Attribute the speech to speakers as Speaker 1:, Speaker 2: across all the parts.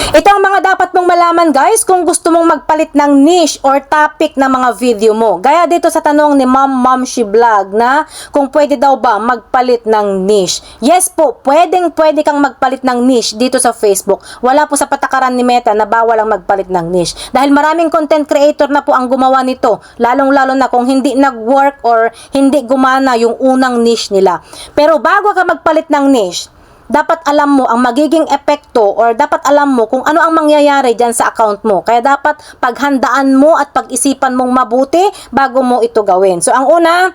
Speaker 1: Ito ang mga dapat mong malaman guys kung gusto mong magpalit ng niche or topic ng mga video mo. Gaya dito sa tanong ni Mamshi Vlog na kung pwede daw ba magpalit ng niche. Yes po, pwede kang magpalit ng niche dito sa Facebook. Wala po sa patakaran ni Meta na bawal ang magpalit ng niche. Dahil maraming content creator na po ang gumawa nito. Lalong-lalo na kung hindi nag-work or hindi gumana yung unang niche nila. Pero bago ka magpalit ng niche, dapat alam mo ang magiging epekto or dapat alam mo kung ano ang mangyayari dyan sa account mo. Kaya dapat paghandaan mo at pag-isipan mong mabuti bago mo ito gawin. So, ang una,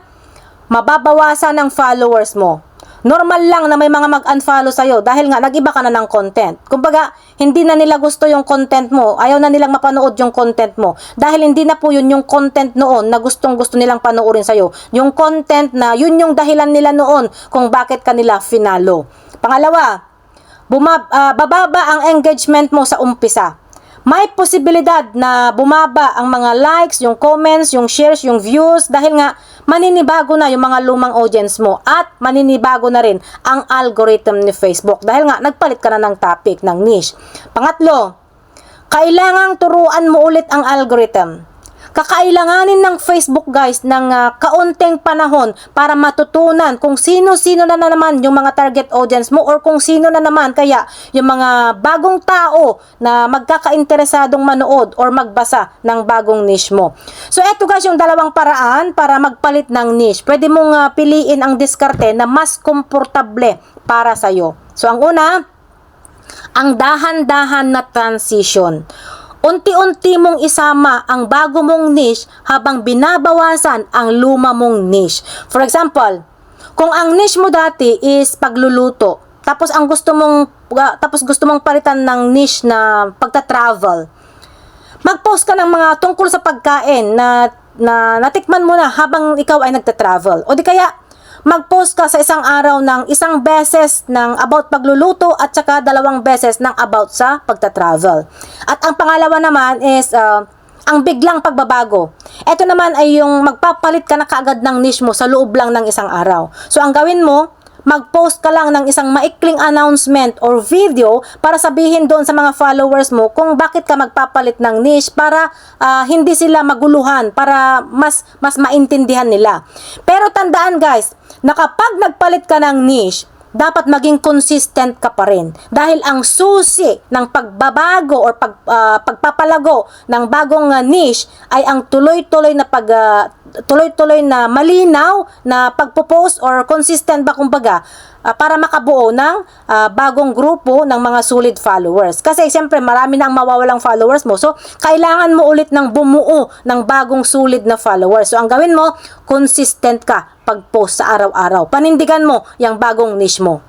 Speaker 1: mababawasan ang followers mo. Normal lang na may mga mag-unfollow sa'yo dahil nga nag-iba ka na ng content. Kumbaga, hindi na nila gusto yung content mo. Ayaw na nilang mapanood yung content mo. Dahil hindi na po yun yung content noon na gustong-gusto nilang panoorin sa'yo. Yung content na yun yung dahilan nila noon kung bakit kanila finalo. Pangalawa, bababa ang engagement mo sa umpisa. May posibilidad na bumaba ang mga likes, yung comments, yung shares, yung views dahil nga maninibago na yung mga lumang audience mo at maninibago na rin ang algorithm ni Facebook dahil nga nagpalit ka na ng topic, ng niche. Pangatlo, kailangang turuan mo ulit ang algorithm. Kakailanganin ng Facebook guys ng kaunting panahon para matutunan kung sino-sino na naman yung mga target audience mo or kung sino na naman kaya yung mga bagong tao na magkakainteresadong manood or magbasa ng bagong niche mo. So eto guys yung dalawang paraan para magpalit ng niche. Pwede mong piliin ang diskarte na mas komportable para sa'yo. So ang una, ang dahan-dahan na transition. Unti-unti mong isama ang bago mong niche habang binabawasan ang luma mong niche. For example, kung ang niche mo dati is pagluluto, tapos gusto mong palitan ng niche na pagta-travel. Mag-post ka ng mga tungkol sa pagkain na natikman mo na habang ikaw ay nagta-travel. O di kaya mag-post ka sa isang araw ng isang beses ng about pagluluto at saka 2 beses ng about sa pagta-travel. At ang pangalawa naman is ang biglang pagbabago. Ito naman ay yung magpapalit ka na kaagad ng niche mo sa loob lang ng isang araw. So ang gawin mo, mag-post ka lang ng isang maikling announcement or video para sabihin doon sa mga followers mo kung bakit ka magpapalit ng niche para hindi sila maguluhan, para mas maintindihan nila. Pero tandaan guys, na kapag nagpalit ka ng niche, dapat maging consistent ka pa rin. Dahil ang susi ng pagbabago or pagpapalago ng bagong niche ay ang tuloy-tuloy na malinaw na pagpo-post or consistent ba kumbaga para makabuo ng bagong grupo ng mga solid followers. Kasi siyempre marami na ang mawawalang followers mo. So, kailangan mo ulit ng bumuo ng bagong solid na followers. So, ang gawin mo, consistent ka pag-post sa araw-araw. Panindigan mo yung bagong niche mo.